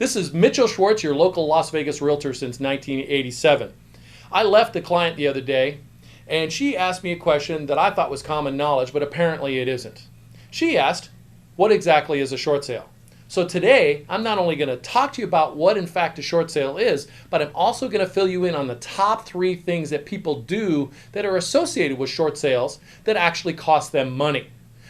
This is Mitch Schwartz, your local Las Vegas realtor since 1987. I left a client the other day, and she asked me a question that I thought was common knowledge, but apparently it isn't. She asked, what exactly is a short sale? So today, I'm not only going to talk to you about what in fact a short sale is, but I'm also going to fill you in on the top 3 things that people do that are associated with short sales that actually cost them money.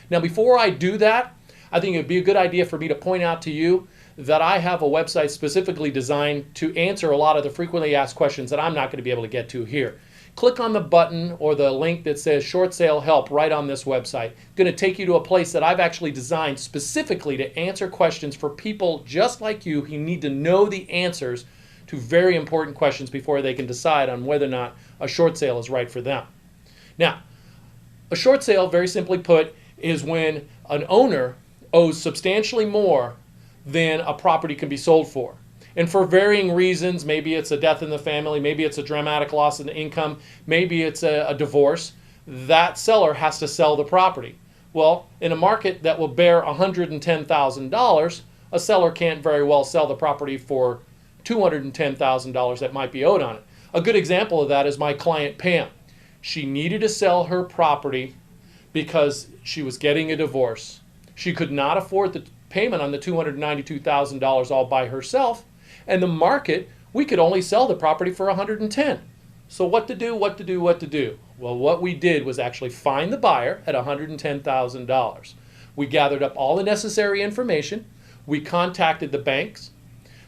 Now, before I do that, I think it would be a good idea for me to point out to you that I have a website specifically designed to answer a lot of the frequently asked questions that I'm not going to be able to get to here. Click on the button or the link that says short sale help right on this website. It's going to take you to a place that I've actually designed specifically to answer questions for people just like you who need to know the answers to very important questions before they can decide on whether or not a short sale is right for them. Now, a short sale, very simply put, is when an owner owes substantially more than a property can be sold for. And for varying reasons, maybe it's a death in the family, maybe it's a dramatic loss in income, maybe it's a divorce, that seller has to sell the property. Well, in a market that will bear $110,000, a seller can't very well sell the property for $210,000 that might be owed on it. A good example of that is my client Pam. She needed to sell her property because she was getting a divorce. She could not afford the payment on the $292,000 all by herself, and the market, we could only sell the property for $110,000. So what to do? Well, what we did was actually find the buyer at $110,000. We gathered up all the necessary information. We contacted the banks.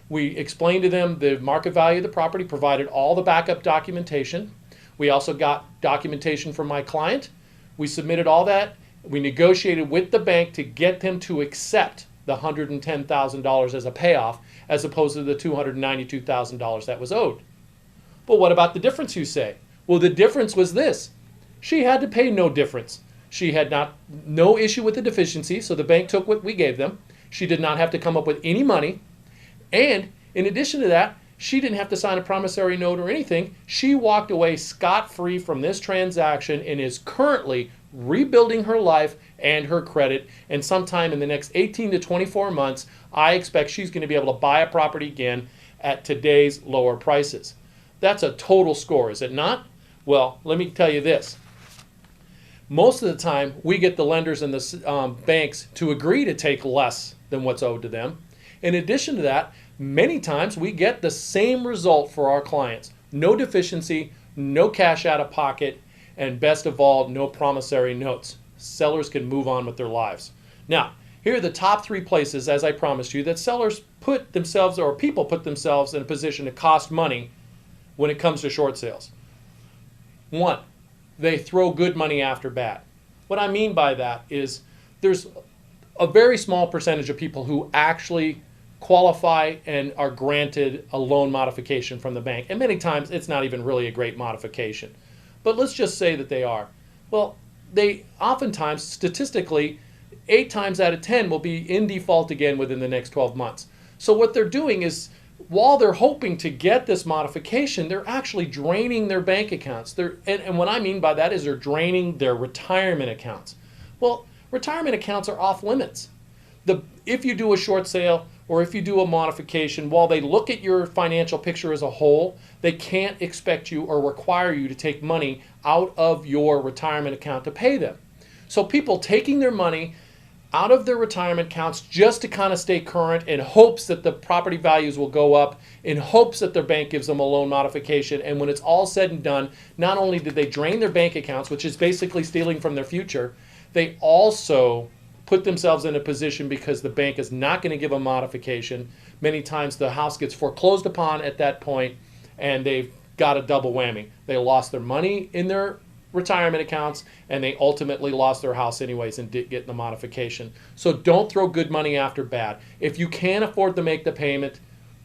We explained to them the market value of the property, provided all the backup documentation. We also got documentation from my client. We submitted all that. We negotiated with the bank to get them to accept the $110,000 as a payoff as opposed to the $292,000 that was owed. But what about the difference, you say? Well, the difference was this. She had to pay no difference. She had no issue with the deficiency, so the bank took what we gave them. She did not have to come up with any money. And in addition to that, she didn't have to sign a promissory note or anything. She walked away scot-free from this transaction and is currently rebuilding her life and her credit, and sometime in the next 18 to 24 months, I expect she's going to be able to buy a property again at today's lower prices. That's a total score, is it not? Well, let me tell you this. Most of the time, we get the lenders and the banks to agree to take less than what's owed to them. In addition to that, many times we get the same result for our clients. No deficiency, no cash out of pocket, and best of all, no promissory notes. Sellers can move on with their lives. Now, here are the top 3 places, as I promised you, that sellers put themselves, or people put themselves in a position to cost money when it comes to short sales. 1, they throw good money after bad. What I mean by that is there's a very small percentage of people who actually qualify and are granted a loan modification from the bank. And many times it's not even really a great modification. But let's just say that they are. Well, they oftentimes, statistically, 8 times out of 10 will be in default again within the next 12 months. So what they're doing is, while they're hoping to get this modification, they're actually draining their bank accounts. And what I mean by that is they're draining their retirement accounts. Well, retirement accounts are off limits. If you do a short sale or if you do a modification, while they look at your financial picture as a whole, they can't expect you or require you to take money out of your retirement account to pay them. So people taking their money out of their retirement accounts just to kind of stay current in hopes that the property values will go up, in hopes that their bank gives them a loan modification, and when it's all said and done, not only did they drain their bank accounts, which is basically stealing from their future, they also put themselves in a position because the bank is not going to give a modification. Many times the house gets foreclosed upon at that point, and they've got a double whammy. They lost their money in their retirement accounts, and they ultimately lost their house anyways and didn't get the modification. So don't throw good money after bad. If you can't afford to make the payment,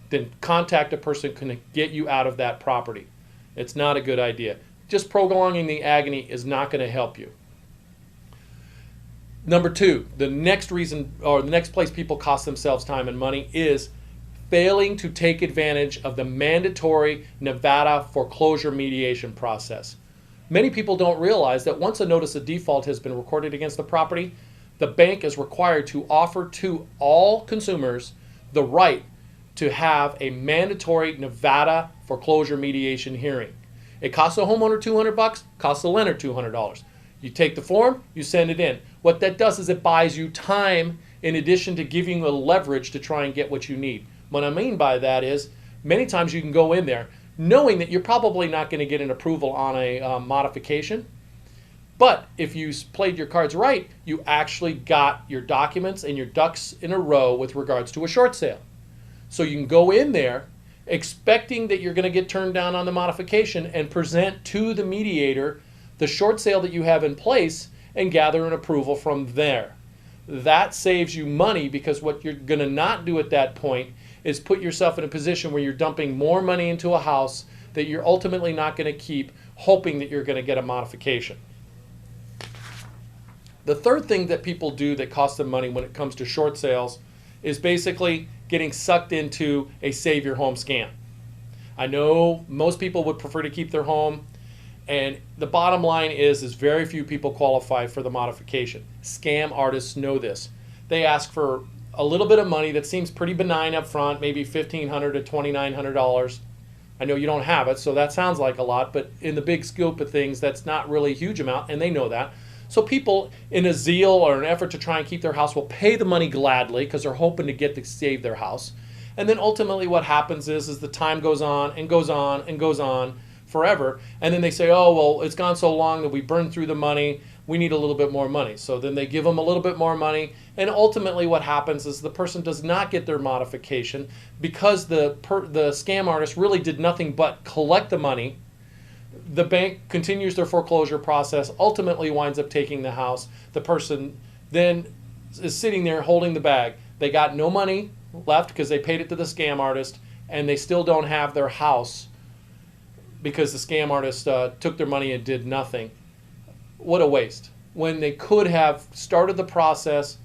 then contact a person who can get you out of that property. It's not a good idea. Just prolonging the agony is not going to help you. Number 2, the next reason or the next place people cost themselves time and money is failing to take advantage of the mandatory Nevada foreclosure mediation process. Many people don't realize that once a notice of default has been recorded against the property, the bank is required to offer to all consumers the right to have a mandatory Nevada foreclosure mediation hearing. It costs the homeowner $200, costs the lender $200. You take the form, you send it in. What that does is it buys you time in addition to giving you a leverage to try and get what you need. What I mean by that is many times you can go in there knowing that you're probably not going to get an approval on a modification. But if you played your cards right, you actually got your documents and your ducks in a row with regards to a short sale. So you can go in there expecting that you're going to get turned down on the modification and present to the mediator the short sale that you have in place and gather an approval from there. That saves you money, because what you're going to not do at that point is put yourself in a position where you're dumping more money into a house that you're ultimately not going to keep, hoping that you're going to get a modification. The third thing that people do that costs them money when it comes to short sales is basically getting sucked into a save your home scam. I know most people would prefer to keep their home, and the bottom line is very few people qualify for the modification. Scam artists know this. They ask for a little bit of money that seems pretty benign up front, maybe $1,500 to $2,900. I know you don't have it, so that sounds like a lot, but in the big scope of things, that's not really a huge amount, and they know that. So people, in a zeal or an effort to try and keep their house, will pay the money gladly because they're hoping to get to save their house. And then ultimately what happens is the time goes on and goes on and goes on forever. And then they say, oh, well, it's gone so long that we burned through the money. We need a little bit more money. So then they give them a little bit more money. And ultimately what happens is the person does not get their modification because the scam artist really did nothing but collect the money. The bank continues their foreclosure process, ultimately winds up taking the house. The person then is sitting there holding the bag. They got no money left because they paid it to the scam artist, and they still don't have their house because the scam artist took their money and did nothing. What a waste. When they could have started the process,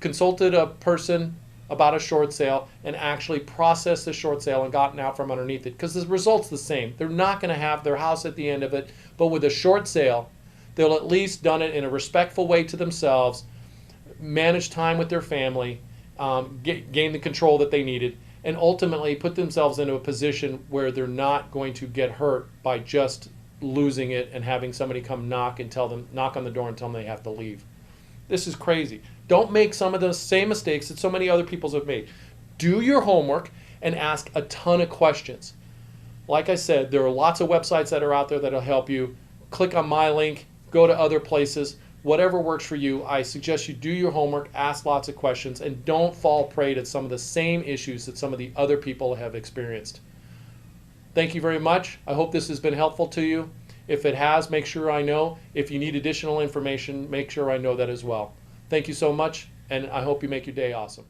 consulted a person about a short sale, and actually processed the short sale and gotten out from underneath it, because the result's the same. They're not going to have their house at the end of it, but with a short sale, they'll at least done it in a respectful way to themselves, manage time with their family, gain the control that they needed, and ultimately put themselves into a position where they're not going to get hurt by just losing it and having somebody come knock on the door and tell them they have to leave. This is crazy. Don't make some of the same mistakes that so many other people have made. Do your homework and ask a ton of questions. Like I said, there are lots of websites that are out there that will help you. Click on my link, go to other places. Whatever works for you, I suggest you do your homework, ask lots of questions, and don't fall prey to some of the same issues that some of the other people have experienced. Thank you very much. I hope this has been helpful to you. If it has, make sure I know. If you need additional information, make sure I know that as well. Thank you so much, and I hope you make your day awesome.